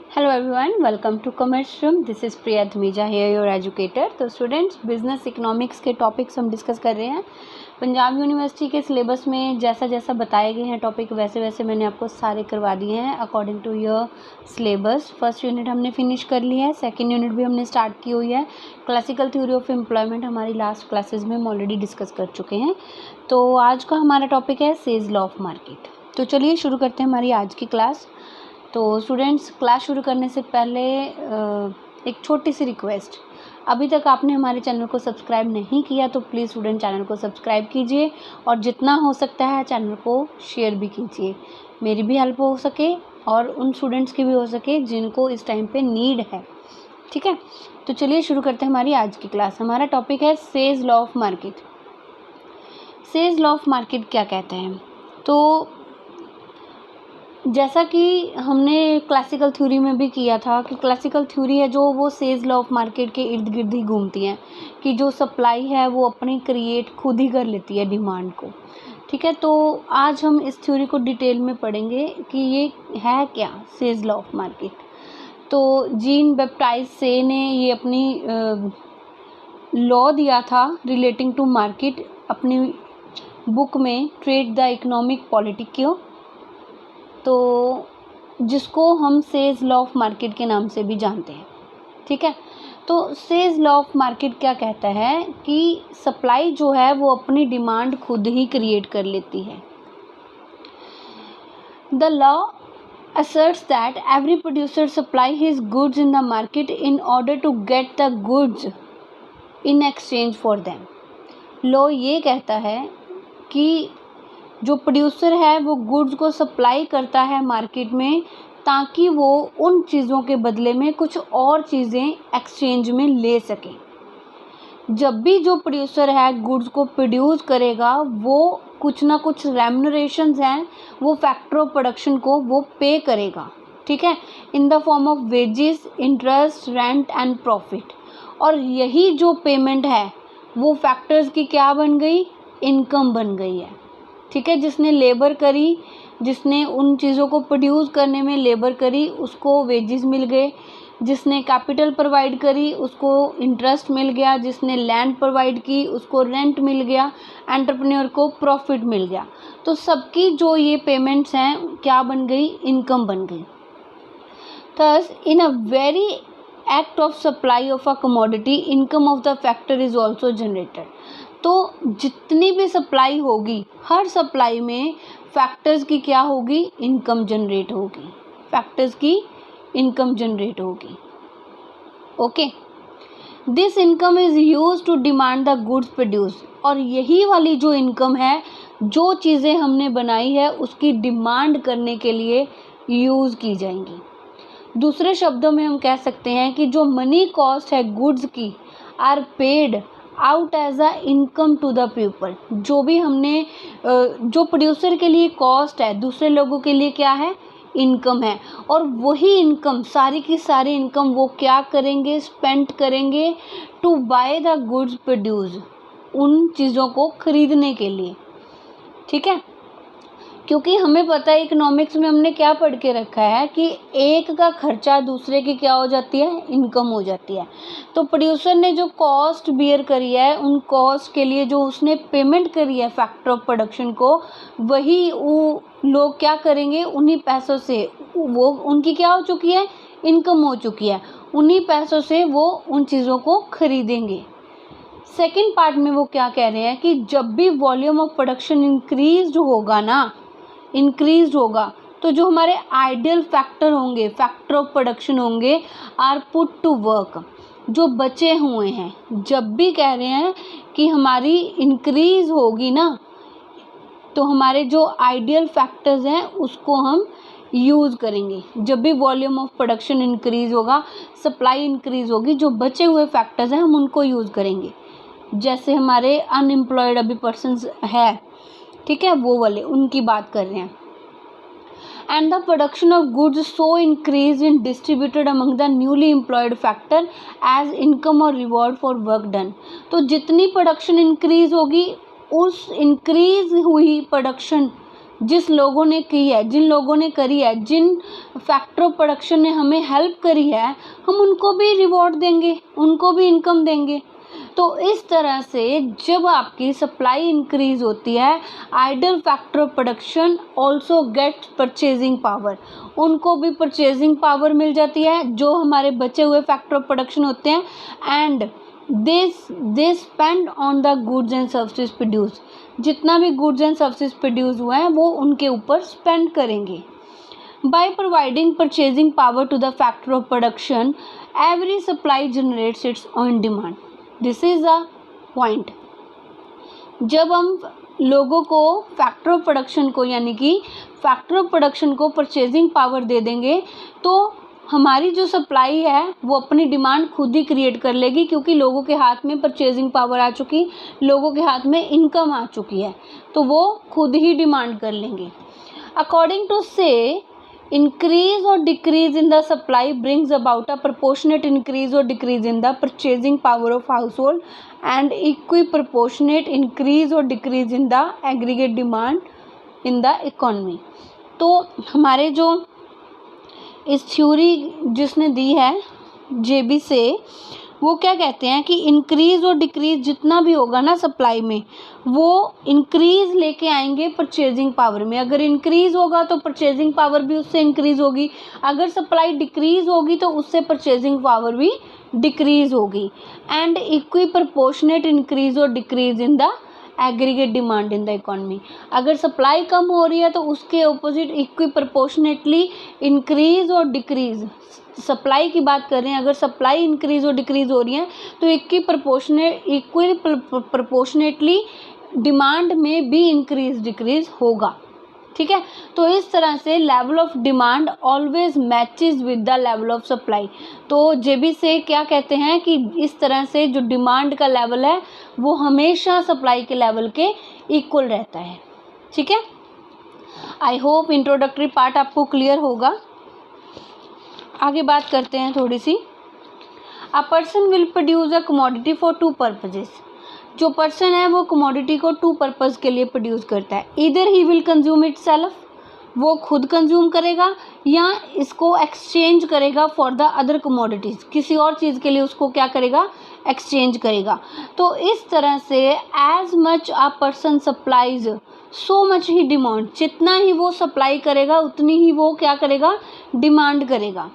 Hello everyone, welcome to commerce room. This is Priya Dhamija here, your educator. तो students, business economics के topics हम discuss कर रहे हैं। पंजाब यूनिवर्सिटी के सिलेबस में जैसा जैसा बताए गए हैं टॉपिक, वैसे वैसे मैंने आपको सारे करवा दिए हैं according to your syllabus. First unit हमने फिनिश कर ली है, सेकेंड यूनिट भी हमने स्टार्ट की हुई है। क्लासिकल थ्योरी ऑफ एम्प्लॉयमेंट हमारी लास्ट क्लासेज में हम ऑलरेडी डिस्कस कर चुके हैं। तो आज का हमारा टॉपिक है सेज लॉ ऑफ मार्केट। तो चलिए शुरू करते हैं हमारी आज की क्लास। तो स्टूडेंट्स, क्लास शुरू करने से पहले एक छोटी सी रिक्वेस्ट, अभी तक आपने हमारे चैनल को सब्सक्राइब नहीं किया तो प्लीज़ स्टूडेंट चैनल को सब्सक्राइब कीजिए और जितना हो सकता है चैनल को शेयर भी कीजिए, मेरी भी हेल्प हो सके और उन स्टूडेंट्स की भी हो सके जिनको इस टाइम पे नीड है। ठीक है, तो चलिए शुरू करते हैं हमारी आज की क्लास। हमारा टॉपिक है Say's law of market. Says law of market क्या कहते हैं? तो जैसा कि हमने क्लासिकल थ्योरी में भी किया था कि क्लासिकल थ्योरी है जो वो सेज लॉ ऑफ मार्केट के इर्द गिर्द ही घूमती हैं कि जो सप्लाई है वो अपनी क्रिएट खुद ही कर लेती है डिमांड को। ठीक है, तो आज हम इस थ्योरी को डिटेल में पढ़ेंगे कि ये है क्या सेज लॉ ऑफ मार्केट। तो जीन बैप्टाइस्ट से ने ये अपनी लॉ दिया था रिलेटिंग टू मार्केट अपनी बुक में ट्रेड द इकोनॉमिक पॉलिटिक क्यों, तो जिसको हम सेज लॉ ऑफ मार्केट के नाम से भी जानते हैं। ठीक है, तो सेज लॉ ऑफ मार्केट क्या कहता है कि सप्लाई जो है वो अपनी डिमांड खुद ही क्रिएट कर लेती है। The law asserts that every producer supply his goods in the market in order to get the goods in exchange for them। Law ये कहता है कि जो प्रोड्यूसर है वो गुड्स को सप्लाई करता है मार्केट में ताकि वो उन चीज़ों के बदले में कुछ और चीज़ें एक्सचेंज में ले सके। जब भी जो प्रोड्यूसर है गुड्स को प्रोड्यूस करेगा वो कुछ ना कुछ रेम्यूनरेशंस हैं वो फैक्टर ऑफ प्रोडक्शन को वो पे करेगा। ठीक है, इन the form of wages, interest, rent and profit. और यही जो पेमेंट है वो फैक्टर्स की क्या बन गई? इनकम बन गई है। ठीक है, जिसने लेबर करी, जिसने उन चीज़ों को प्रोड्यूस करने में लेबर करी उसको वेजेस मिल गए, जिसने कैपिटल प्रोवाइड करी उसको इंटरेस्ट मिल गया, जिसने लैंड प्रोवाइड की उसको रेंट मिल गया, एंटरप्रेन्योर को प्रॉफिट मिल गया। तो सबकी जो ये पेमेंट्स हैं क्या बन गई? इनकम बन गई। Thus in a very act of supply of a commodity income of the factor is also generated. तो जितनी भी सप्लाई होगी हर सप्लाई में फैक्टर्स की क्या होगी? इनकम जनरेट होगी, फैक्टर्स की इनकम जनरेट होगी। Okay, this income is use to demand the goods produce. और यही वाली जो इनकम है जो चीज़ें हमने बनाई है उसकी डिमांड करने के लिए यूज़ की जाएंगी। दूसरे शब्दों में हम कह सकते हैं कि जो मनी कॉस्ट है गुड्स की are paid out as a income to the people. जो भी हमने जो प्रोड्यूसर के लिए कॉस्ट है दूसरे लोगों के लिए क्या है? इनकम है। और वही इनकम सारी की सारी इनकम वो क्या करेंगे? स्पेंड करेंगे to buy the goods produce, उन चीज़ों को खरीदने के लिए। ठीक है, क्योंकि हमें पता है इकोनॉमिक्स में हमने क्या पढ़ के रखा है कि एक का खर्चा दूसरे की क्या हो जाती है? इनकम हो जाती है। तो प्रोड्यूसर ने जो कॉस्ट बियर करी है उन कॉस्ट के लिए जो उसने पेमेंट करी है फैक्टर ऑफ प्रोडक्शन को, वही वो लोग क्या करेंगे? उन्हीं पैसों से वो उनकी क्या हो चुकी है? इनकम हो चुकी है। उन्हीं पैसों से वो उन चीज़ों को खरीदेंगे। सेकेंड पार्ट में वो क्या कह रहे हैं कि जब भी वॉल्यूम ऑफ प्रोडक्शन इंक्रीज होगा ना, इंक्रीज होगा तो जो हमारे आइडियल फैक्टर होंगे, फैक्टर ऑफ प्रोडक्शन होंगे, आर पुट टू वर्क, जो बचे हुए हैं। जब भी कह रहे हैं कि हमारी इंक्रीज होगी ना तो हमारे जो आइडियल फैक्टर्स हैं उसको हम यूज़ करेंगे। जब भी वॉल्यूम ऑफ प्रोडक्शन इंक्रीज होगा, सप्लाई इंक्रीज होगी, जो बचे हुए फैक्टर्स हैं हम उनको यूज़ करेंगे। जैसे हमारे अनएम्प्लॉयड अभी पर्सन्स है, ठीक है, वो वाले उनकी बात कर रहे हैं। And the production of goods so increase in distributed among the newly employed factor as income और रिवॉर्ड फॉर वर्क डन। तो जितनी प्रोडक्शन इंक्रीज होगी उस इंक्रीज हुई प्रोडक्शन जिस लोगों ने की है, जिन लोगों ने करी है, जिन फैक्टर ऑफ प्रोडक्शन ने हमें हेल्प करी है, हम उनको भी रिवॉर्ड देंगे, उनको भी इनकम देंगे। तो इस तरह से जब आपकी सप्लाई इंक्रीज होती है, idle factor of production also gets purchasing power, उनको भी परचेजिंग पावर मिल जाती है जो हमारे बचे हुए फैक्टर ऑफ प्रोडक्शन होते हैं। And they spend on the goods and services produce, जितना भी गुड्स एंड सर्विसेज प्रोड्यूस हुए हैं वो उनके ऊपर स्पेंड करेंगे। By providing purchasing power to the factor of production, every supply generates its own demand. This is a point. जब हम लोगों को फैक्टर ऑफ प्रोडक्शन को, यानी कि फैक्टर ऑफ प्रोडक्शन को परचेजिंग पावर दे देंगे, तो हमारी जो सप्लाई है वो अपनी डिमांड खुद ही क्रिएट कर लेगी, क्योंकि लोगों के हाथ में परचेजिंग पावर आ चुकी, लोगों के हाथ में इनकम आ चुकी है, तो वो खुद ही डिमांड कर लेंगे। अकॉर्डिंग टू से, increase or decrease in the supply brings about a proportionate increase or decrease in the purchasing power of household and equiproportionate increase or decrease in the aggregate demand in the economy। तो हमारे जो इस theory जिसने दी है जेबी से, वो क्या कहते हैं कि इंक्रीज और डिक्रीज जितना भी होगा ना सप्लाई में, वो इंक्रीज लेके आएंगे परचेजिंग पावर में। अगर इंक्रीज होगा तो परचेजिंग पावर भी उससे इंक्रीज होगी, अगर सप्लाई डिक्रीज होगी तो उससे परचेजिंग पावर भी डिक्रीज होगी। एंड इक्वी प्रोपोर्शनेट इंक्रीज और decrease in the aggregate demand in the economy. अगर सप्लाई कम हो रही है तो उसके ऑपोजिट इक्वी प्रोपोर्शनेटली इंक्रीज और डिक्रीज, सप्लाई की बात कर रहे हैं, अगर सप्लाई इंक्रीज और डिक्रीज हो रही है तो इक्वी प्रोपोर्शनेटली डिमांड में भी इंक्रीज डिक्रीज होगा। ठीक है, तो इस तरह से level of demand always matches with the level of supply. तो जेबी से क्या कहते हैं कि इस तरह से जो डिमांड का लेवल है वो हमेशा सप्लाई के लेवल के इक्वल रहता है। ठीक है, आई होप इंट्रोडक्टरी पार्ट आपको क्लियर होगा। आगे बात करते हैं थोड़ी सी। A person will produce a commodity for two purposes. जो पर्सन है वो कमोडिटी को टू पर्पज़ के लिए प्रोड्यूस करता है। इधर he will consume it self, वो खुद कंज्यूम करेगा, या इसको एक्सचेंज करेगा फॉर द अदर कमोडिटीज़, किसी और चीज़ के लिए उसको क्या करेगा, एक्सचेंज करेगा। तो इस तरह से as much a person supplies so much ही डिमांड, जितना ही वो सप्लाई करेगा उतनी ही वो क्या करेगा, डिमांड करेगा।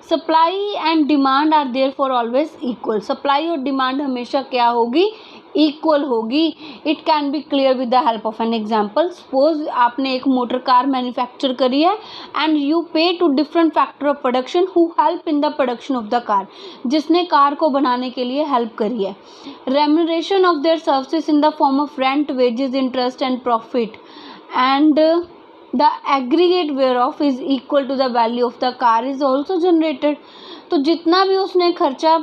Supply and demand are therefore always equal, supply और डिमांड हमेशा क्या होगी, इक्वल होगी। It can be clear with the help of an example. Suppose आपने एक मोटर कार मैन्युफैक्चर करी है and you pay to different factor of production who help in the production of the car, जिसने car को बनाने के लिए help करी है। Remuneration of their services in the form of rent, wages, interest and profit, and the aggregate whereof is equal to the value of the car is also generated। तो जितना भी उसने खर्चा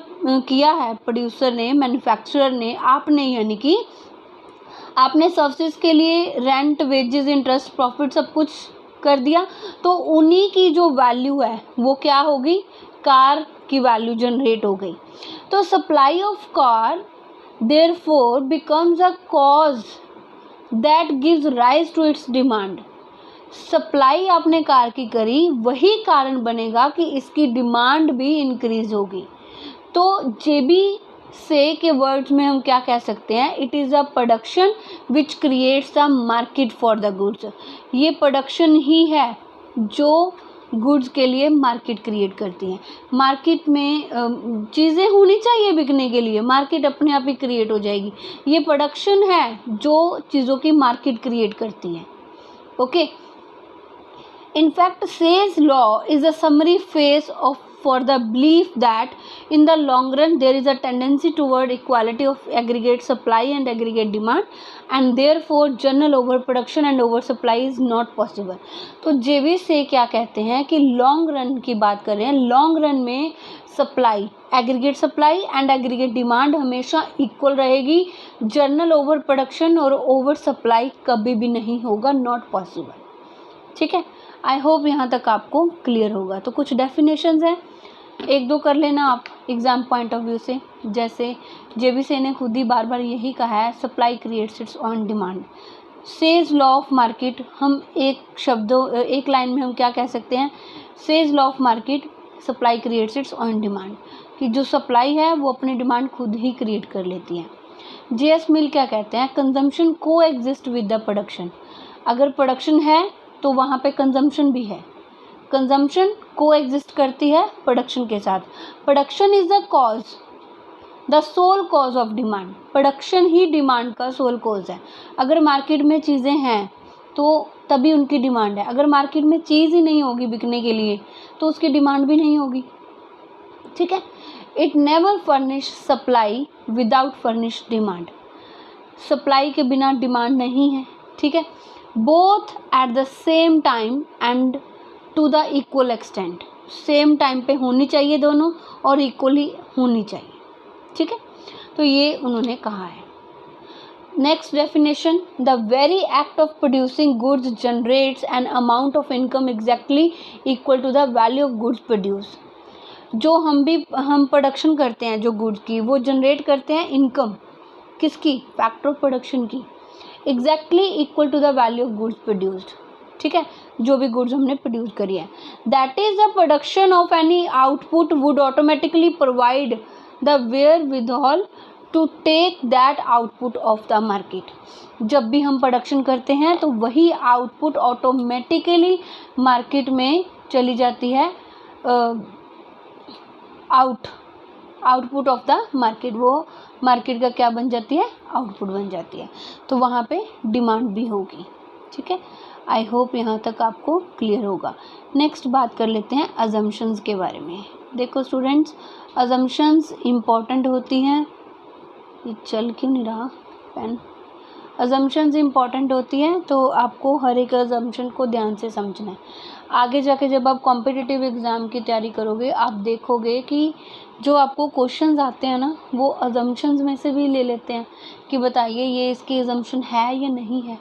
किया है प्रोड्यूसर ने, मैन्युफैक्चरर ने, आपने, यानी कि आपने सर्विसेज के लिए रेंट, वेजेस, इंटरेस्ट, प्रॉफिट सब कुछ कर दिया, तो उन्हीं की जो वैल्यू है वो क्या होगी, कार की वैल्यू जनरेट हो गई। तो supply of car therefore becomes a cause that gives rise to its demand. Supply आपने कार की करी, वही कारण बनेगा कि इसकी डिमांड भी इंक्रीज होगी। तो जेबी से के वर्ड्स में हम क्या कह सकते हैं, it is a production which creates a market for the goods. ये प्रोडक्शन ही है जो गुड्स के लिए मार्केट क्रिएट करती हैं। मार्केट में चीज़ें होनी चाहिए बिकने के लिए, मार्केट अपने आप ही क्रिएट हो जाएगी। ये प्रोडक्शन है जो चीज़ों की मार्केट क्रिएट करती हैं। Okay, in fact Say's law is a summary phase of for the belief that in the long run there is a tendency toward equality of aggregate supply and aggregate demand and therefore general overproduction and oversupply is not possible। तो जेबी से क्या कहते हैं कि long run की बात कर रहे हैं, लॉन्ग रन में supply, aggregate supply and aggregate demand हमेशा इक्वल रहेगी, जनरल ओवर प्रोडक्शन और ओवर सप्लाई कभी भी नहीं होगा, नॉट पॉसिबल। ठीक है, आई होप यहाँ तक आपको क्लियर होगा। तो कुछ डेफिनेशंस हैं, एक दो कर लेना आप एग्ज़ाम पॉइंट ऑफ व्यू से। जैसे जेबी से ने खुद ही बार बार यही कहा है, supply creates it's own demand. Says law of market, हम एक लाइन में हम क्या कह सकते हैं, says law of market, supply creates it's own demand, कि जो सप्लाई है वो अपनी डिमांड खुद ही क्रिएट कर लेती है। जेएस मिल क्या कहते हैं, कंजम्पशन को एग्जिस्ट विद द प्रोडक्शन, अगर प्रोडक्शन है तो वहाँ पे कंजम्पशन भी है, कंजम्पशन को एग्जिस्ट करती है प्रोडक्शन के साथ। Production is the cause, the sole cause of demand, production ही डिमांड का सोल कॉज है। अगर मार्केट में चीज़ें हैं तो तभी उनकी डिमांड है, अगर मार्केट में चीज़ ही नहीं होगी बिकने के लिए तो उसकी डिमांड भी नहीं होगी। ठीक है, it never furnish supply without furnish demand, supply के बिना डिमांड नहीं है। ठीक है, both at the same time and to the equal extent, same time पे होनी चाहिए दोनों और इक्वली होनी चाहिए। ठीक है, तो ये उन्होंने कहा है। Next definition, the very act of producing goods generates an amount of income exactly equal to the value of goods produce, जो हम प्रोडक्शन करते हैं जो गुड्स की, वो जनरेट करते हैं इनकम किसकी, फैक्टर ऑफ प्रोडक्शन की, exactly equal to the value of goods produced. ठीक है, जो भी गुड्स हमने प्रोड्यूस करी है, that is the production of any output would automatically provide the wherewithal to take that output of the market. जब भी हम प्रोडक्शन करते हैं तो वही आउटपुट ऑटोमेटिकली मार्केट में चली जाती है, आउटपुट ऑफ द मार्केट, वो मार्केट का क्या बन जाती है, आउटपुट बन जाती है, तो वहाँ पे डिमांड भी होगी। ठीक है, आई होप यहाँ तक आपको क्लियर होगा। नेक्स्ट बात कर लेते हैं अजम्पशंस के बारे में। देखो स्टूडेंट्स, अजम्पशंस इम्पॉर्टेंट होती हैं, ये चल क्यों नहीं रहा पेन, अजम्पशंस इम्पॉर्टेंट होती हैं, तो आपको हर एक अजम्पशन को ध्यान से समझना है। आगे जाके जब आप कॉम्पिटिटिव एग्ज़ाम की तैयारी करोगे आप देखोगे कि जो आपको क्वेश्चंस आते हैं ना, वो अजम्पशंस में से भी ले लेते हैं कि बताइए ये इसकी अजम्पशन है या नहीं है,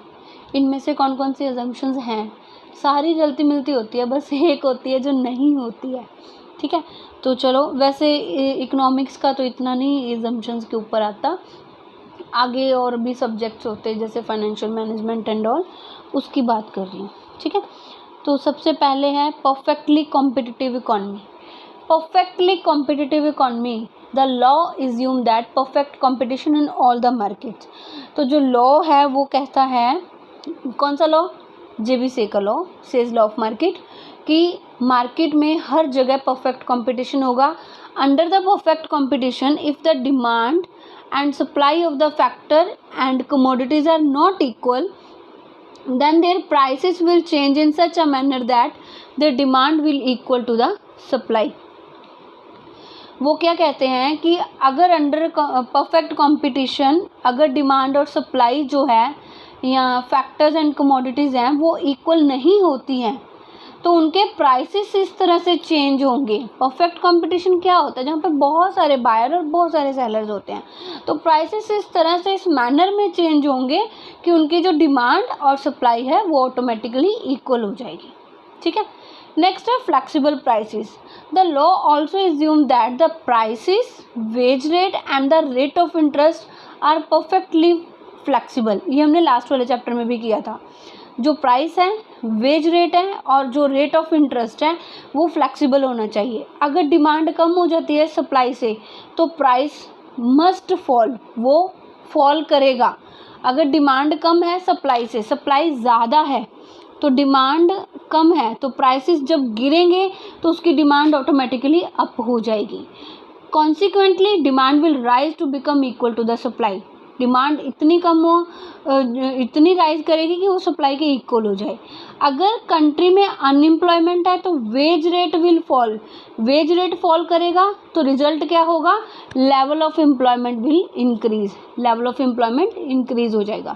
इनमें से कौन कौन सी अजम्पशंस हैं, सारी जलती मिलती होती है, बस एक होती है जो नहीं होती है। ठीक है, तो चलो, वैसे इकोनॉमिक्स का तो इतना नहीं अजम्पशंस के ऊपर आता, आगे और भी सब्जेक्ट्स होते हैं जैसे फाइनेंशियल मैनेजमेंट एंड ऑल, उसकी बात कर रही हूँ। ठीक है, तो सबसे पहले है perfectly competitive economy. Perfectly competitive economy, the law assume that perfect competition in all the markets. तो जो लॉ है वो कहता है, कौन सा लॉ, जेबीसे का law, Say's law of market, कि मार्केट में हर जगह परफेक्ट कंपटीशन होगा। Under the perfect competition, if the demand and supply of the factor and commodities are not equal, then their prices will change in such a manner that the demand will equal to the supply। वो क्या कहते हैं कि अगर under perfect competition, अगर demand और supply जो है या फैक्टर्स एंड कमोडिटीज़ हैं वो इक्वल नहीं होती हैं तो उनके प्राइसेस इस तरह से चेंज होंगे। परफेक्ट कंपटीशन क्या होता है, जहाँ पे बहुत सारे बायर और बहुत सारे सेलर्स होते हैं, तो प्राइसेस इस तरह से इस मैनर में चेंज होंगे कि उनकी जो डिमांड और सप्लाई है वो ऑटोमेटिकली इक्वल हो जाएगी। ठीक है, नेक्स्ट है flexible prices. The law also assume that the prices, wage rate and the rate of interest are perfectly flexible. ये हमने लास्ट वाले चैप्टर में भी किया था। जो प्राइस है, वेज रेट है और जो रेट ऑफ इंटरेस्ट है वो फ्लेक्सिबल होना चाहिए। अगर डिमांड कम हो जाती है सप्लाई से तो प्राइस मस्ट फॉल, वो फॉल करेगा। अगर डिमांड कम है सप्लाई से, सप्लाई ज़्यादा है तो डिमांड कम है, तो प्राइसेस जब गिरेंगे तो उसकी डिमांड ऑटोमेटिकली अप हो जाएगी। Consequently demand will rise to become equal to the supply. Demand इतनी कम हो, इतनी राइज करेगी कि वो सप्लाई के इक्वल हो जाए। अगर कंट्री में अनएम्प्लॉयमेंट है तो wage rate will fall, wage rate fall करेगा तो रिजल्ट क्या होगा, level of employment will increase, level of employment increase हो जाएगा।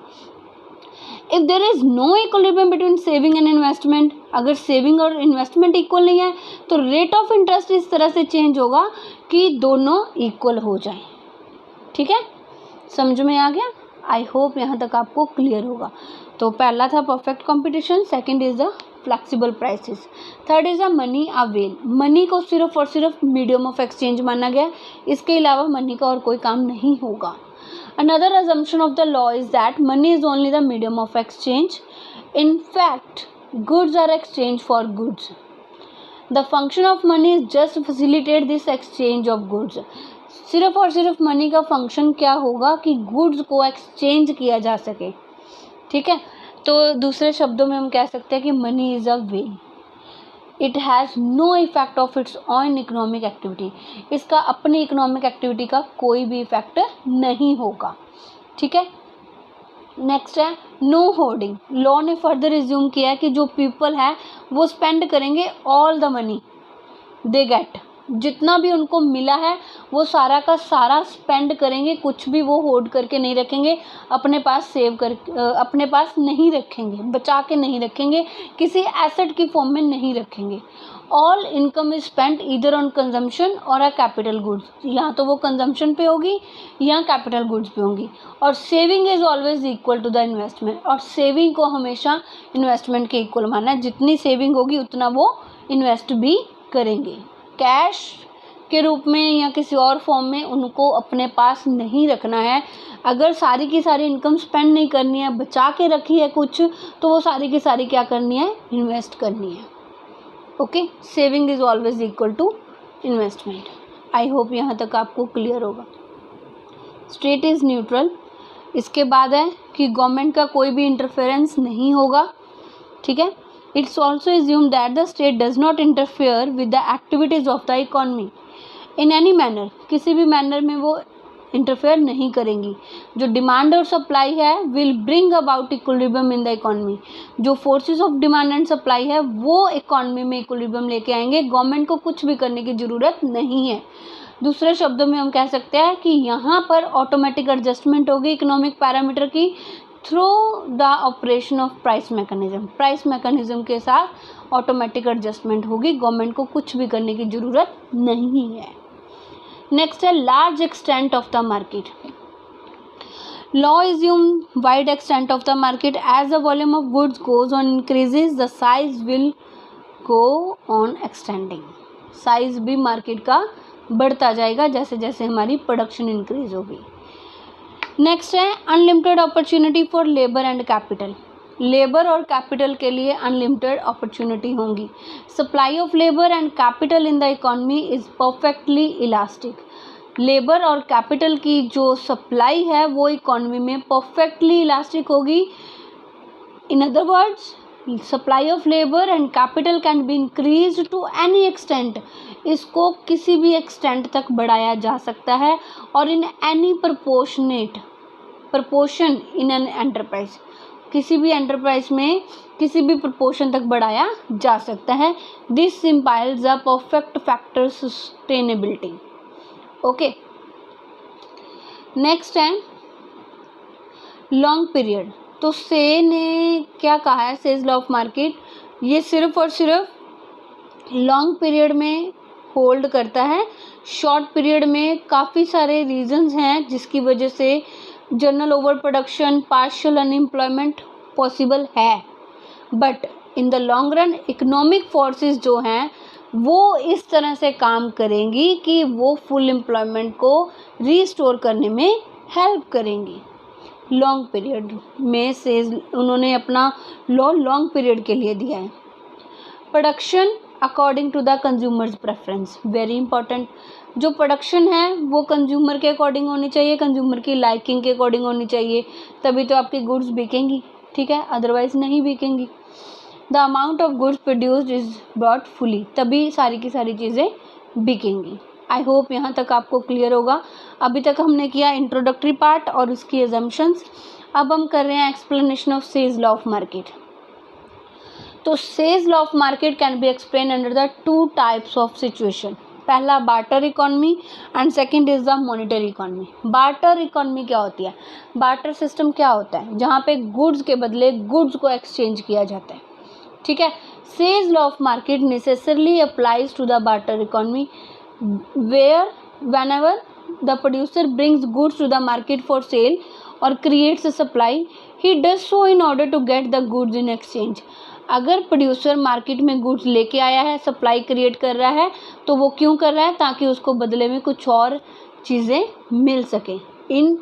If there is no equilibrium between saving and investment, अगर सेविंग और इन्वेस्टमेंट इक्वल नहीं है तो रेट ऑफ इंटरेस्ट इस तरह से चेंज होगा कि दोनों इक्वल हो जाए। ठीक है, समझ में आ गया? आई होप यहाँ तक आपको क्लियर होगा। तो पहला था perfect competition, second is the flexible prices, third is the money avail. Money को सिर्फ और सिर्फ मीडियम ऑफ एक्सचेंज माना गया, इसके अलावा मनी का और कोई काम नहीं होगा। Another assumption of the law is that money is only the medium of exchange. In fact, goods are exchanged for goods. The function of money is just to facilitate this exchange of goods. सिर्फ और सिर्फ money का function क्या होगा कि goods को exchange किया जा सके, ठीक है। तो दूसरे शब्दों में हम कह सकते हैं कि money is a veil, it has no effect of its own economic activity. इसका अपनी इकोनॉमिक एक्टिविटी का कोई भी इफेक्ट नहीं होगा, ठीक है। नेक्स्ट है नो होर्डिंग। लॉ ने फर्दर रिज्यूम किया है कि जो पीपल है वो स्पेंड करेंगे all the money they get, जितना भी उनको मिला है वो सारा का सारा स्पेंड करेंगे, कुछ भी वो होल्ड करके नहीं रखेंगे, अपने पास सेव कर अपने पास नहीं रखेंगे, बचा के नहीं रखेंगे, किसी एसेट की फॉर्म में नहीं रखेंगे। All income is spent either on consumption और अ कैपिटल गुड्स, या तो वो कंजम्पशन पे होगी या कैपिटल गुड्स पे होंगी। और saving is always equal to the investment, और सेविंग को हमेशा इन्वेस्टमेंट के इक्वल मानना है, जितनी सेविंग होगी उतना वो इन्वेस्ट भी करेंगे। कैश के रूप में या किसी और फॉर्म में उनको अपने पास नहीं रखना है। अगर सारी की सारी इनकम स्पेंड नहीं करनी है, बचा के रखी है कुछ, तो वो सारी की सारी क्या करनी है, इन्वेस्ट करनी है। Okay, saving is always equal to investment. I hope यहाँ तक आपको क्लियर होगा। State is neutral. इसके बाद है कि गवर्नमेंट का कोई भी इंटरफेरेंस नहीं होगा, ठीक है। It's also assumed that the state does not interfere with the activities of the economy in any manner, किसी भी मैनर में वो इंटरफेयर नहीं करेंगी। जो डिमांड और सप्लाई है will bring about equilibrium in the economy, जो forces of demand and supply है वो इकोनॉमी में इक्विलिब्रियम लेके आएंगे। गवर्नमेंट को कुछ भी करने की ज़रूरत नहीं है। दूसरे शब्दों में हम कह सकते हैं कि यहाँ पर ऑटोमेटिक एडजस्टमेंट होगी इकोनॉमिक पैरामीटर की through the operation of price mechanism. Price mechanism के साथ ऑटोमेटिक एडजस्टमेंट होगी, गवर्नमेंट को कुछ भी करने की ज़रूरत नहीं है। नेक्स्ट है large extent of the market. Law assume wide extent of the market as the volume of goods goes on increases the size will go on extending. Size भी मार्केट का बढ़ता जाएगा जैसे जैसे हमारी प्रोडक्शन इंक्रीज होगी। Next है unlimited opportunity for labour and capital. Labour और कैपिटल के लिए अनलिमिटेड अपॉर्चुनिटी होंगी। Supply of labour and capital in the economy is perfectly elastic. Labour और कैपिटल की जो सप्लाई है वो इकोनॉमी में परफेक्टली इलास्टिक होगी। In other words, supply of labour and capital can be increase to any extent. इसको किसी भी एक्सटेंट तक बढ़ाया जा सकता है और in any proportion in an enterprise, किसी भी एंटरप्राइज में किसी भी प्रपोर्शन तक बढ़ाया जा सकता है। This implies a perfect factor sustainability. Okay, next है लॉन्ग पीरियड। तो से ने क्या कहा है, सेज लॉ ऑफ मार्केट, ये सिर्फ और सिर्फ लॉन्ग पीरियड में होल्ड करता है। शॉर्ट पीरियड में काफ़ी सारे रीजंस हैं जिसकी वजह से general over production, partial unemployment possible है, but in the long run economic forces जो हैं वो इस तरह से काम करेंगी कि वो फुल एम्प्लॉयमेंट को रीस्टोर करने में हेल्प करेंगी। लॉन्ग पीरियड में से उन्होंने अपना लॉ लॉन्ग पीरियड के लिए दिया है। Production according to the consumers preference, very important. जो प्रोडक्शन है वो कंज्यूमर के अकॉर्डिंग होनी चाहिए, कंज्यूमर की लाइकिंग के अकॉर्डिंग होनी चाहिए, तभी तो आपकी गुड्स बिकेंगी, ठीक है, अदरवाइज नहीं बिकेंगी। The amount of goods produced is brought fully, तभी सारी की सारी चीज़ें बिकेंगी। आई होप यहाँ तक आपको क्लियर होगा। अभी तक हमने किया इंट्रोडक्टरी पार्ट और उसकी एजम्पशंस। अब हम कर रहे हैं explanation of Say's law of market. तो Say's law of market can be explain under the two types of situation. पहला barter economy and second is the monetary economy. Barter economy क्या होती है, बार्टर सिस्टम क्या होता है, जहाँ पे गुड्स के बदले गुड्स को एक्सचेंज किया जाता है, ठीक है। Say's law of market necessarily applies to the barter economy where whenever the producer brings goods to the market for sale or creates a supply, he does so in order to get the goods in exchange. अगर producer market में goods लेके आया है, supply create कर रहा है, तो वो क्यों कर रहा है, ताकि उसको बदले में कुछ और चीज़ें मिल सकें। इन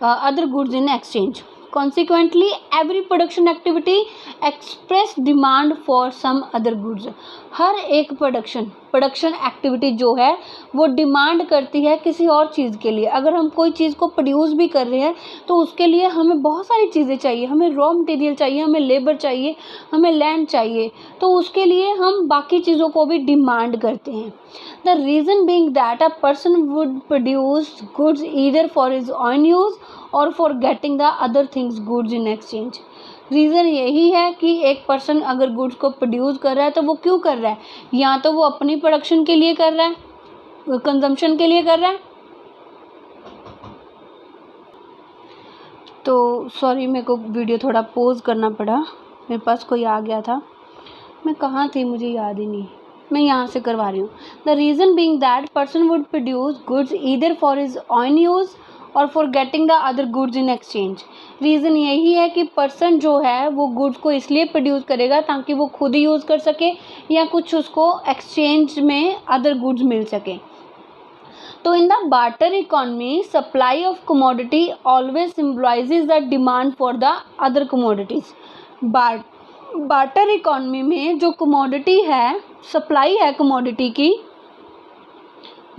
other goods in exchange. Consequently, every production activity express demand for some other goods. हर एक प्रोडक्शन एक्टिविटी जो है वो डिमांड करती है किसी और चीज़ के लिए. अगर हम कोई चीज़ को प्रोड्यूस भी कर रहे हैं तो उसके लिए हमें बहुत सारी चीज़ें चाहिए. हमें रॉ मटेरियल चाहिए, हमें लेबर चाहिए, हमें लैंड चाहिए. तो उसके लिए हम बाकी चीज़ों को भी डिमांड करते हैं. The reason being that a person would produce goods either for his own use or for getting the other things goods in exchange. Reason यही है कि एक पर्सन अगर गुड्स को प्रोड्यूस कर रहा है तो वो क्यों कर रहा है, या तो वो अपनी प्रोडक्शन के लिए कर रहा है, कंजम्पशन के लिए कर रहा है. तो सॉरी, मेरे को वीडियो थोड़ा पॉज करना पड़ा, मेरे पास कोई आ गया था. मैं कहाँ थी मुझे याद ही नहीं, मैं यहाँ से करवा रही हूँ. The reason being that person would produce goods either for his own use or for getting the other goods in exchange. Reason यही है कि पर्सन जो है वो गुड्स को इसलिए प्रोड्यूस करेगा ताकि वो खुद यूज़ कर सके या कुछ उसको एक्सचेंज में अदर गुड्स मिल सके. तो in the barter economy supply of commodity always symbolises the demand for the other commodities. Barter economy में जो कमोडिटी है, सप्लाई है कमोडिटी की,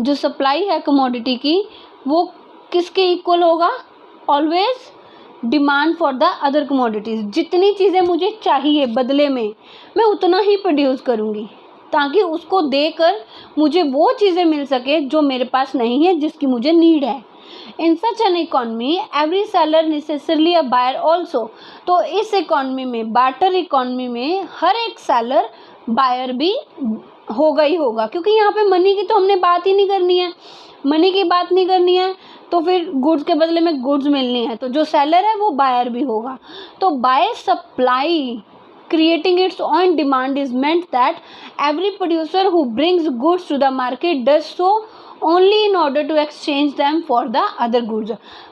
जो सप्लाई है कमोडिटी की वो किसके इक्वल होगा? Always demand for the other commodities. जितनी चीज़ें मुझे चाहिए बदले में मैं उतना ही प्रोड्यूस करूँगी ताकि उसको देकर मुझे वो चीज़ें मिल सके जो मेरे पास नहीं है, जिसकी मुझे नीड है. In such an economy every seller necessarily a buyer also. तो इस इकॉनमी में, बार्टर इकॉनमी में, हर एक सेलर बायर भी होगा ही होगा, क्योंकि यहाँ पे मनी की तो हमने बात ही नहीं करनी है. मनी की बात नहीं करनी है तो फिर गुड्स के बदले में गुड्स मिलनी है, तो जो सेलर है वो बायर भी होगा. तो by supply creating its own demand is meant that every producer who brings goods to the market does so only in order to exchange them for the other goods.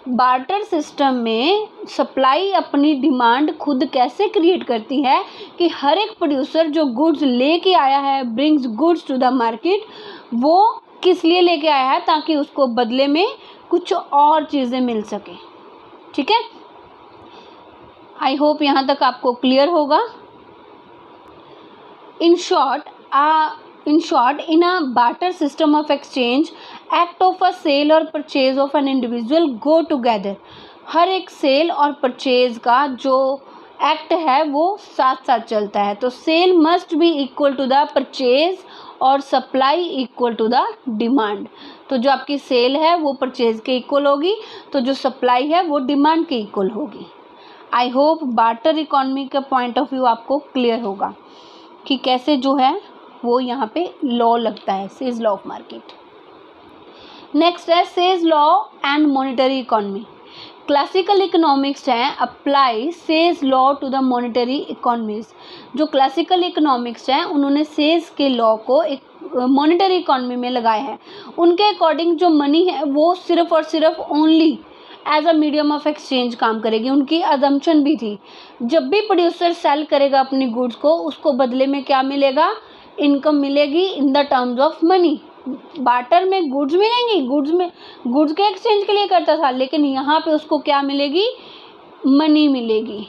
Barter system में supply अपनी demand खुद कैसे create करती है कि हर एक producer जो goods लेके आया है, brings goods to the market, वो किस लिए लेके आया है? ताकि उसको बदले में कुछ और चीज़ें मिल सके. ठीक है, आई होप यहाँ तक आपको क्लियर होगा. In short, in a barter system of exchange, act of a sale or purchase of an individual go together. हर एक सेल और परचेज का जो एक्ट है वो साथ साथ चलता है. तो sale must be equal to the purchase और supply equal to the demand. तो जो आपकी सेल है वो परचेज के इक्वल होगी, तो जो सप्लाई है वो डिमांड के इक्वल होगी. आई होप बार्टर इकोनॉमी का पॉइंट ऑफ व्यू आपको क्लियर होगा कि कैसे जो है वो यहाँ पे लॉ लगता है, Say's law of market. Next है Say's law and monetary economy. Classical economics है apply Say's law to the monetary economies. जो क्लासिकल इकोनॉमिक्स है उन्होंने सेज के लॉ को एक मॉनेटरी इकोनॉमी में लगाया है. उनके अकॉर्डिंग जो मनी है वो सिर्फ और सिर्फ only as a medium of exchange काम करेगी. उनकी अजम्पशन भी थी, जब भी प्रोड्यूसर सेल करेगा अपनी गुड्स को, उसको बदले में क्या मिलेगा? इनकम मिलेगी in the terms of money. Barter में गुड्स मिलेंगी, गुड्स के एक्सचेंज के लिए करता था, लेकिन यहाँ पे उसको क्या मिलेगी? मनी मिलेगी.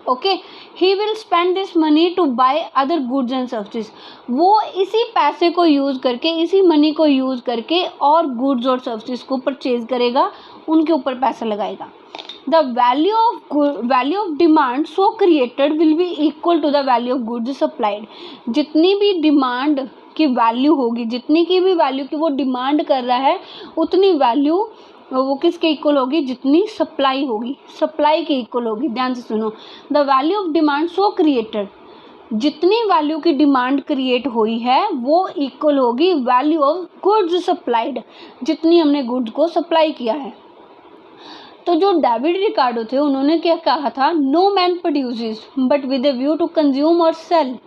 Okay, he will spend this money to buy other goods and services. वो इसी पैसे को यूज़ करके, इसी मनी को यूज़ करके और गुड्स और सर्विसेज को परचेज करेगा, उनके ऊपर पैसा लगाएगा. The value of demand so created will be equal to the value of goods supplied. जितनी भी डिमांड की वैल्यू होगी, जितनी की भी वैल्यू की वो डिमांड कर रहा है, उतनी वैल्यू वो किसके इक्वल होगी? जितनी सप्लाई होगी, सप्लाई के इक्वल होगी. ध्यान से सुनो. The value of demand so created, जितनी वैल्यू की डिमांड क्रिएट हुई है वो इक्वल होगी वैल्यू ऑफ गुड्स सप्लाइड, जितनी हमने गुड्स को सप्लाई किया है. तो जो डेविड रिकार्डो थे उन्होंने क्या कहा था? No man produces but with a view to consume और सेल.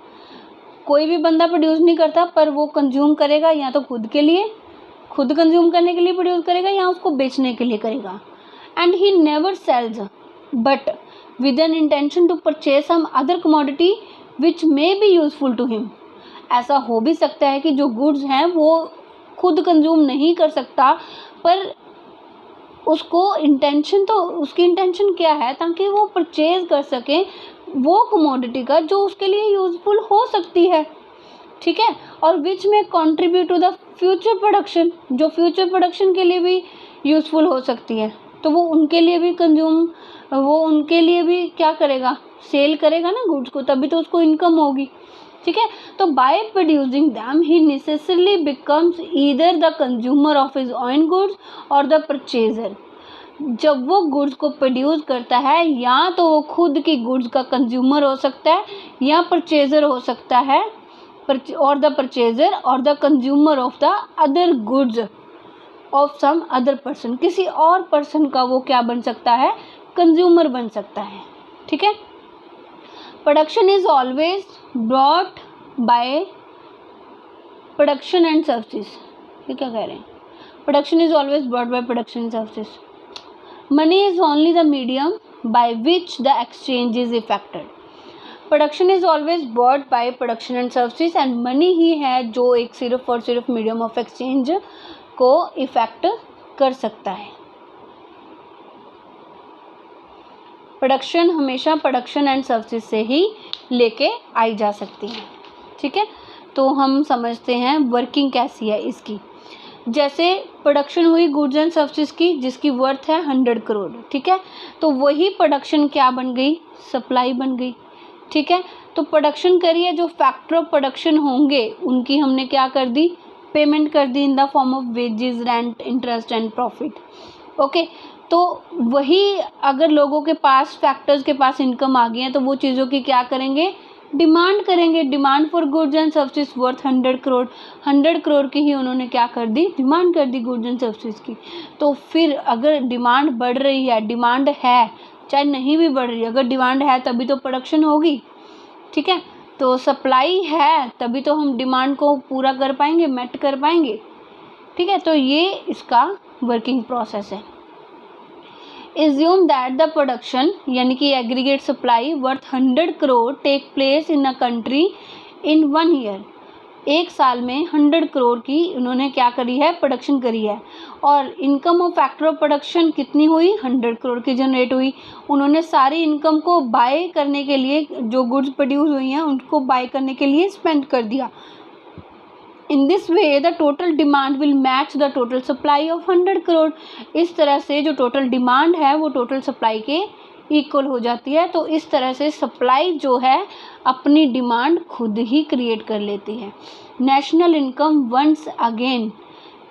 कोई भी बंदा प्रोड्यूस नहीं करता, पर वो कंज्यूम करेगा या तो खुद के लिए, खुद कंज्यूम करने के लिए प्रोड्यूस करेगा, या उसको बेचने के लिए करेगा. And he never sells but with an intention to purchase some other commodity which may be useful to him. ऐसा हो भी सकता है कि जो गुड्स हैं वो खुद कंज्यूम नहीं कर सकता, पर उसको इंटेंशन, तो उसकी इंटेंशन क्या है, ताकि वो परचेज कर सके वो कमोडिटी का जो उसके लिए यूजफुल हो सकती है, ठीक है, और which may contribute to the future production, जो फ्यूचर प्रोडक्शन के लिए भी यूजफुल हो सकती है, तो वो उनके लिए भी वो उनके लिए भी क्या करेगा, सेल करेगा ना गुड्स को, तभी तो उसको इनकम होगी, ठीक है। तो by producing them he necessarily becomes either the consumer of his own goods और द परचेजर। जब वो गुड्स को प्रोड्यूस करता है, या तो वो खुद की गुड्स का कंज्यूमर हो सकता है या परचेजर हो सकता है, और द परचेजर और the consumer of the other goods of some other person, किसी और पर्सन का वो क्या बन सकता है, कंज्यूमर बन सकता है, ठीक है। Production is always brought by production and services, ये क्या कह रहे हैं, production is always brought by production and services. Money is only the medium by which the exchange is effected. Production is always brought by production and services, and money ही है जो एक सिर्फ और सिर्फ मीडियम ऑफ एक्सचेंज को effect कर सकता है। प्रोडक्शन हमेशा प्रोडक्शन एंड सर्विसेज से ही लेके आई जा सकती है, ठीक है। तो हम समझते हैं वर्किंग कैसी है इसकी। जैसे प्रोडक्शन हुई गुड्स एंड सर्विसेज की, जिसकी वर्थ है 100 करोड़, ठीक है, तो वही प्रोडक्शन क्या बन गई, सप्लाई बन गई, ठीक है। तो प्रोडक्शन करिए, जो फैक्टर ऑफ प्रोडक्शन होंगे उनकी हमने क्या कर दी, पेमेंट कर दी in the form of wages, rent, interest and profit, okay. तो वही अगर लोगों के पास, फैक्टर्स के पास इनकम आ गई है, तो वो चीज़ों की क्या करेंगे, डिमांड करेंगे। Demand for goods and services worth 100 crore, 100 crore की ही उन्होंने क्या कर दी, डिमांड कर दी गुड्स एंड सर्विसेज की। तो फिर अगर डिमांड बढ़ रही है, डिमांड है चाहे नहीं भी बढ़ रही है, अगर डिमांड है तभी तो प्रोडक्शन होगी, ठीक है। तो सप्लाई है तभी तो हम डिमांड को पूरा कर पाएंगे, मेट कर पाएंगे, ठीक है। तो ये इसका वर्किंग प्रोसेस है। Assume that the production यानी कि aggregate supply worth 100 crore take place in a country in 1 year. एक साल में 100 करोड़ की उन्होंने क्या करी है, प्रोडक्शन करी है, और income of factor of production कितनी हुई, 100 करोड़ की जनरेट हुई। उन्होंने सारी इनकम को बाय करने के लिए, जो गुड्स प्रोड्यूस हुई हैं उनको बाय करने के लिए स्पेंड कर दिया। इन this way the total demand will match the total supply of 100 crore. इस तरह से जो टोटल डिमांड है वो टोटल सप्लाई के इक्वल हो जाती है। तो इस तरह से सप्लाई जो है अपनी डिमांड खुद ही क्रिएट कर लेती है। National income once again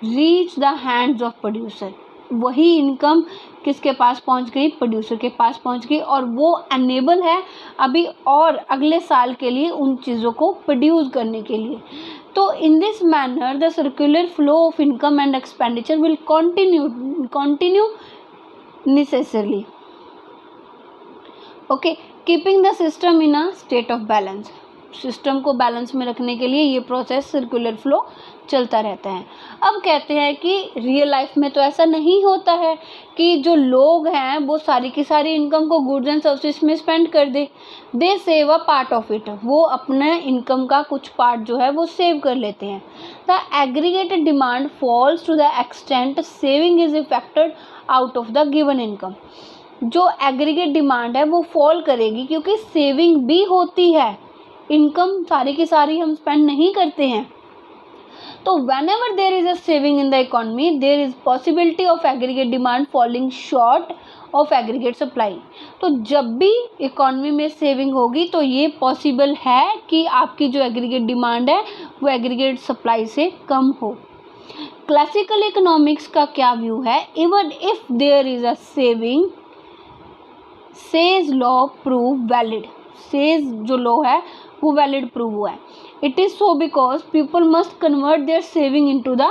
reach the hands of producer. वही इनकम किसके पास पहुंच गई, प्रोड्यूसर के पास पहुंच गई, और वो एनेबल है अभी और अगले साल के लिए उन चीज़ों को प्रोड्यूस करने के लिए। तो in this manner the circular flow of income and expenditure will continue necessarily, okay, keeping the system in a state of balance. System को बैलेंस में रखने के लिए ये प्रोसेस सर्कुलर फ्लो चलता रहता है। अब कहते हैं कि रियल लाइफ में तो ऐसा नहीं होता है कि जो लोग हैं वो सारी की सारी इनकम को गुड्स एंड सर्विसेज में स्पेंड कर दे save a part of it. वो अपने इनकम का कुछ पार्ट जो है वो सेव कर लेते हैं। The aggregated demand falls to the extent saving is affected out of the given income. जो एग्रीगेट डिमांड है वो फॉल करेगी क्योंकि सेविंग भी होती है, इनकम सारी की सारी हम स्पेंड नहीं करते हैं। तो whenever there is a saving in the economy, there is possibility of aggregate demand falling short of aggregate supply। तो जब भी इकोनॉमी में सेविंग होगी तो ये पॉसिबल है कि आपकी जो एग्रीगेट डिमांड है वो एग्रीगेट सप्लाई से कम हो। क्लासिकल इकोनॉमिक्स का क्या व्यू है, even if there is a saving Say's law prove valid. Say's जो लॉ है वो वैलिड प्रूव हुआ है। It is so because people must convert their saving into the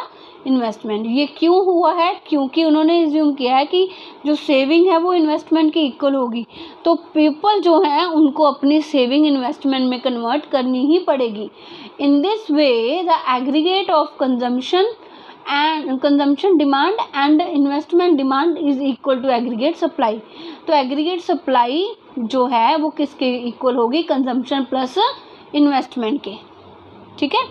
investment. ये क्यों हुआ है, क्योंकि उन्होंने एज्यूम किया है कि जो सेविंग है वो इन्वेस्टमेंट के इक्वल होगी। तो पीपल जो हैं उनको अपनी सेविंग इन्वेस्टमेंट में कन्वर्ट करनी ही पड़ेगी। In this way the aggregate of consumption demand and investment demand is equal to aggregate supply. तो एग्रीगेट सप्लाई जो है वो किसके इक्वल होगी, कंजम्पशन प्लस इन्वेस्टमेंट के, ठीक है।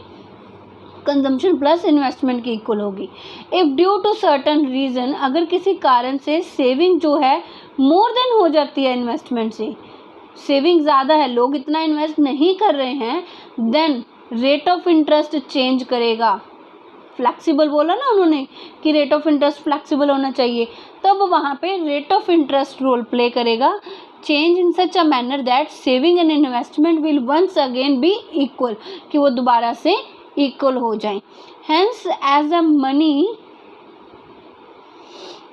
कंजम्पशन प्लस इन्वेस्टमेंट की इक्वल होगी। If due to certain reason, अगर किसी कारण से सेविंग जो है मोर देन हो जाती है इन्वेस्टमेंट से, सेविंग ज़्यादा है, लोग इतना इन्वेस्ट नहीं कर रहे हैं, then rate of interest change करेगा। फ्लैक्सिबल बोला ना उन्होंने कि रेट ऑफ इंटरेस्ट फ्लैक्सिबल होना चाहिए, तब वहाँ पे rate of interest role play करेगा। Change in such a manner that saving and investment will once again be equal, कि वो दोबारा से इक्वल हो जाएं। Hence as a money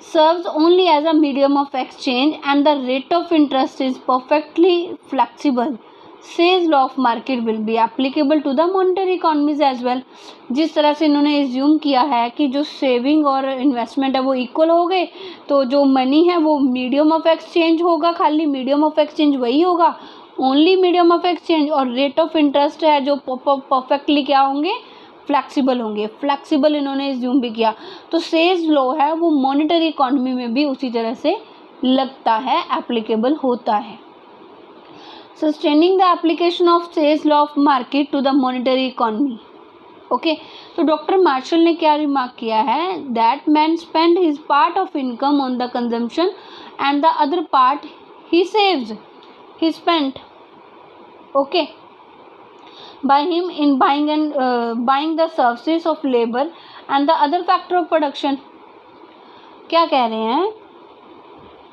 serves only as a medium of exchange and the rate of interest is perfectly flexible, Say's law of market will be applicable to the monetary economies as well। जिस तरह से इन्होंने assume किया है कि जो saving और investment है वो इक्वल हो गए, तो जो मनी है वो मीडियम ऑफ एक्सचेंज होगा, खाली मीडियम ऑफ एक्सचेंज वही होगा, ओनली मीडियम ऑफ एक्सचेंज, और रेट ऑफ इंटरेस्ट है जो परफेक्टली क्या होंगे, फ्लैक्सिबल होंगे। फ्लैक्सिबल इन्होंने एज्यूम भी किया, तो सेज लॉ है वो मॉनेटरी इकोनॉमी में भी उसी तरह से लगता है, एप्लीकेबल होता है। Sustaining the application of Say's law of market to the monetary economy. Okay, तो डॉक्टर मार्शल ने क्या रिमार्क किया है, that man spend his part of income on the consumption and the other part he saves, he spent, okay, by him in buying the services of labor and the other factor of production। क्या कह रहे हैं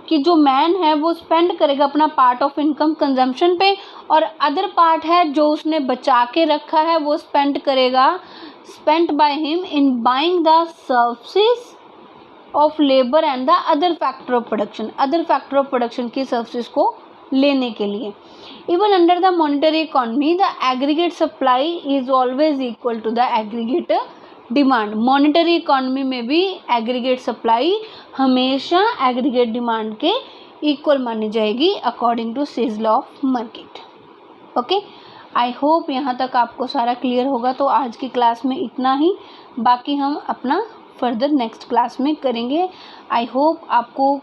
कि जो man है वो spend करेगा अपना पार्ट ऑफ इनकम कंजम्पशन पे, और अदर पार्ट है जो उसने बचा के रखा है वो स्पेंड करेगा, spent by him in buying the services of labour and the other factor of production, other factor of production की सर्विसेज को लेने के लिए। Even under the monetary economy, the aggregate supply is always equal to the aggregate demand। monetary economy में भी aggregate supply हमेशा aggregate demand के equal मानी जाएगी according to Say's law of market। okay, I hope यहाँ तक आपको सारा क्लियर होगा। तो आज की क्लास में इतना ही, बाकी हम अपना फर्दर नेक्स्ट क्लास में करेंगे। I hope आपको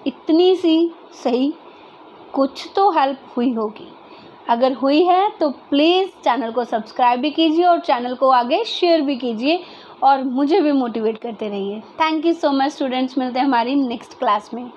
इतनी सी सही कुछ तो हेल्प हुई होगी। अगर हुई है तो प्लीज़ चैनल को सब्सक्राइब भी कीजिए और चैनल को आगे शेयर भी कीजिए और मुझे भी मोटिवेट करते रहिए। Thank you so much students, मिलते हैं हमारी नेक्स्ट क्लास में।